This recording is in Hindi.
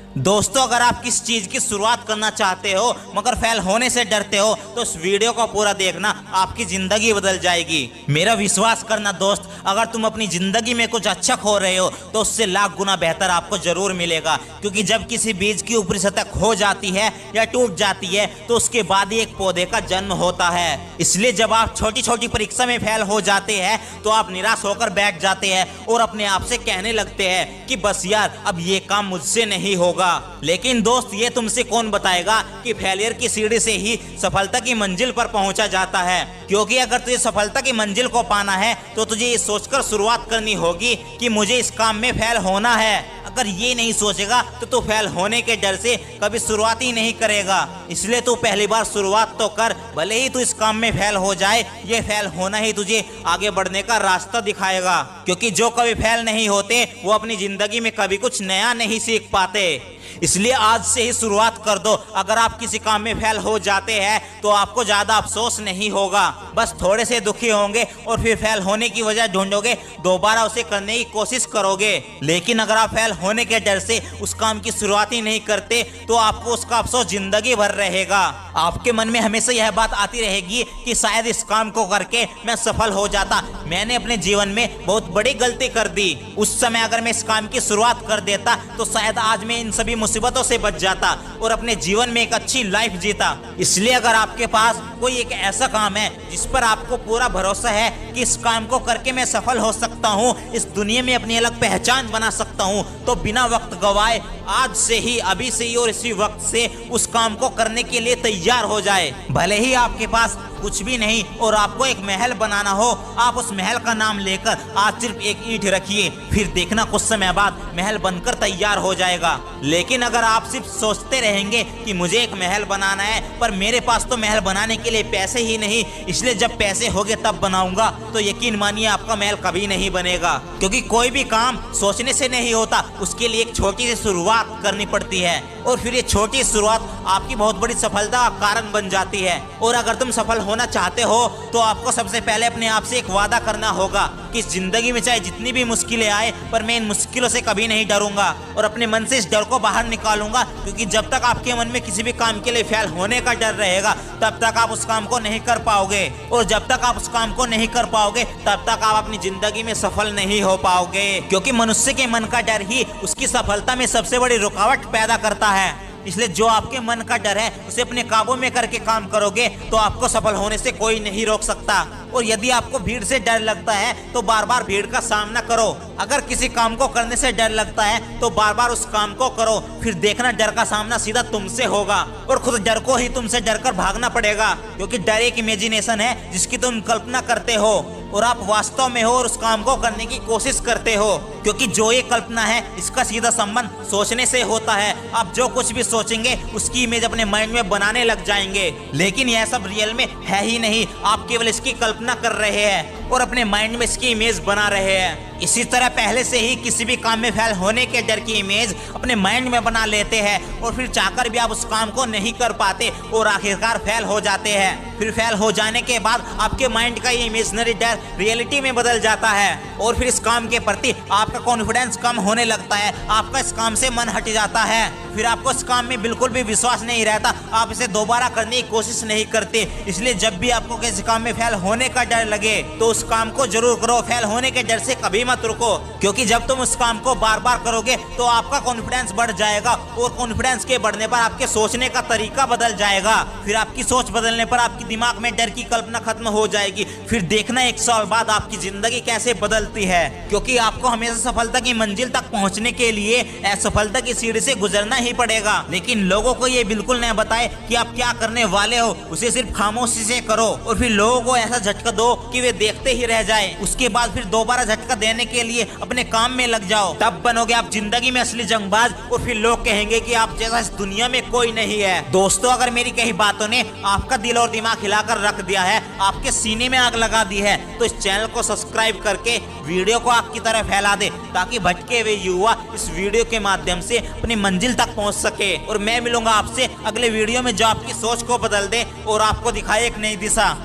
दोस्तों, अगर आप किस चीज की शुरुआत करना चाहते हो मगर फेल होने से डरते हो तो इस वीडियो को पूरा देखना, आपकी जिंदगी बदल जाएगी। मेरा विश्वास करना दोस्त, अगर तुम अपनी जिंदगी में कुछ अच्छा खो रहे हो तो उससे लाख गुना बेहतर आपको जरूर मिलेगा। क्योंकि जब किसी बीज की ऊपरी सतह खो जाती है या टूट जाती है तो उसके बाद ही एक पौधे का जन्म होता है। इसलिए जब आप छोटी छोटी परीक्षा में फेल हो जाते हैं तो आप निराश होकर बैठ जाते हैं और अपने आप से कहने लगते हैं कि बस यार, अब ये काम मुझसे नहीं होगा। लेकिन दोस्त, ये तुमसे कौन बताएगा कि फेलियर की सीढ़ी से ही सफलता की मंजिल पर पहुंचा जाता है। क्योंकि अगर तुझे सफलता की मंजिल को पाना है तो तुझे ये सोचकर शुरुआत करनी होगी कि मुझे इस काम में फेल होना है। अगर ये नहीं सोचेगा तो तू फेल होने के डर से कभी शुरुआत ही नहीं करेगा। इसलिए तू पहली बार शुरुआत तो कर, भले ही तू इस काम में फेल हो जाए। ये फेल होना ही तुझे आगे बढ़ने का रास्ता दिखाएगा। क्योंकि जो कभी फेल नहीं होते वो अपनी जिंदगी में कभी कुछ नया नहीं सीख पाते। इसलिए आज से ही शुरुआत कर दो। अगर आप किसी काम में फेल हो जाते हैं तो आपको ज्यादा अफसोस नहीं होगा, बस थोड़े से दुखी होंगे और फिर फेल होने की वजह ढूंढोगे, दोबारा उसे करने की कोशिश करोगे। लेकिन अगर आप फेल होने के डर से उस काम की शुरुआत ही नहीं करते तो आपको उसका अफसोस जिंदगी भर रहेगा। आपके मन में हमेशा यह बात आती रहेगी कि शायद इस काम को करके मैं सफल हो जाता, मैंने अपने जीवन में बहुत बड़ी गलती कर दी। उस समय अगर मैं इस काम की शुरुआत कर देता तो शायद आज मैं इन सभी मुसीबतों से बच जाता और अपने जीवन में एक अच्छी लाइफ जीता। इसलिए अगर आपके पास कोई एक ऐसा काम है जिस पर आपको पूरा भरोसा है कि इस काम को करके मैं सफल हो सकता हूँ, इस दुनिया में अपनी अलग पहचान बना सकता हूँ, तो बिना वक्त गवाए आज से ही, अभी से ही और इसी वक्त से उस काम को करने के लिए तैयार हो जाए। भले ही आपके पास कुछ भी नहीं और आपको एक महल बनाना हो, आप उस महल का नाम लेकर आज सिर्फ एक ईंट रखिए, फिर देखना कुछ समय बाद महल बनकर तैयार हो जाएगा। लेकिन अगर आप सिर्फ सोचते रहेंगे कि मुझे एक महल बनाना है पर मेरे पास तो महल बनाने के लिए पैसे ही नहीं, इसलिए जब पैसे होंगे तब बनाऊंगा, तो यकीन मानिए आपका महल कभी नहीं बनेगा। क्योंकि कोई भी काम सोचने से नहीं होता, उसके लिए एक छोटी सी शुरुआत करनी पड़ती है और फिर ये छोटी शुरुआत आपकी बहुत बड़ी सफलता का कारण बन जाती है। और अगर तुम सफल होना चाहते हो तो आपको सबसे पहले अपने आप से एक वादा करना होगा कि इस जिंदगी में चाहे जितनी भी मुश्किलें आए पर मैं इन मुश्किलों से कभी नहीं डरूंगा और अपने मन से इस डर को बाहर निकालूंगा। क्योंकि जब तक आपके मन में किसी भी काम के लिए फेल होने का डर रहेगा तब तक आप उस काम को नहीं कर पाओगे, और जब तक आप उस काम को नहीं कर पाओगे तब तक आप अपनी जिंदगी में सफल नहीं हो पाओगे। क्योंकि मनुष्य के मन का डर ही उसकी सफलता में सबसे बड़ी रुकावट पैदा करता है। इसलिए जो आपके मन का डर है उसे अपने काबू में करके काम करोगे तो आपको सफल होने से कोई नहीं रोक सकता। और यदि आपको भीड़ से डर लगता है तो बार बार भीड़ का सामना करो। अगर किसी काम को करने से डर लगता है तो बार बार उस काम को करो, फिर देखना डर का सामना सीधा तुमसे होगा और खुद डर को ही तुमसे डर कर भागना पड़ेगा। क्योंकि डर एक इमेजिनेशन है जिसकी तुम कल्पना करते हो और आप वास्तव में हो और उस काम को करने की कोशिश करते हो। क्योंकि जो ये कल्पना है इसका सीधा संबंध सोचने से होता है। आप जो कुछ भी सोचेंगे उसकी इमेज अपने माइंड में बनाने लग जाएंगे, लेकिन यह सब रियल में है ही नहीं, आप केवल इसकी कल्पना कर रहे हैं और अपने माइंड में इसकी इमेज बना रहे हैं। इसी तरह पहले से ही किसी भी काम में फेल होने के डर की इमेज अपने माइंड में बना लेते हैं और फिर चाहकर भी आप उस काम को नहीं कर पाते और आखिरकार फेल हो जाते हैं। फिर फेल हो जाने के बाद आपके माइंड का ये इमेजिनरी डर रियलिटी में बदल जाता है और फिर इस काम के प्रति आपका कॉन्फिडेंस कम होने लगता है, आपका इस काम से मन हट जाता है, फिर आपको इस काम में बिल्कुल भी विश्वास नहीं रहता, आप इसे दोबारा करने की कोशिश नहीं करते। इसलिए जब भी आपको किसी काम में फेल होने का डर लगे तो उस काम को जरूर करो, फेल होने के डर से कभी मत रुको। क्योंकि जब तुम उस काम को बार बार करोगे तो आपका कॉन्फिडेंस बढ़ जाएगा और कॉन्फिडेंस के बढ़ने पर आपके सोचने का तरीका बदल जाएगा। फिर आपकी सोच बदलने पर आपके दिमाग में डर की कल्पना खत्म हो जाएगी। फिर देखना 1 साल बाद आपकी जिंदगी कैसे बदलती है। क्योंकि आपको हमेशा सफलता की मंजिल तक पहुंचने के लिए असफलता की सीढ़ी से गुजरना ही पड़ेगा। लेकिन लोगों को ये बिल्कुल नहीं बताए कि आप क्या करने वाले हो, उसे सिर्फ खामोशी से करो और फिर लोगों को ऐसा झटका दो कि वे देखते ही रह जाए। उसके बाद फिर दोबारा झटका देने के लिए अपने काम में लग जाओ, तब बनोगे आप जिंदगी में असली जंगबाज और फिर लोग कहेंगे कि आप जैसा इस दुनिया में कोई नहीं है। दोस्तों, अगर मेरी कही बातों ने आपका दिल और दिमाग हिलाकर रख दिया है, आपके सीने में आग लगा दी है, तो इस चैनल को सब्सक्राइब करके वीडियो को आग की तरह फैला दे ताकि भटके हुए युवा इस वीडियो के माध्यम से अपनी मंजिल तक पहुंच सके। और मैं मिलूंगा आपसे अगले वीडियो में जो आपकी सोच को बदल दे और आपको दिखाए एक नई दिशा।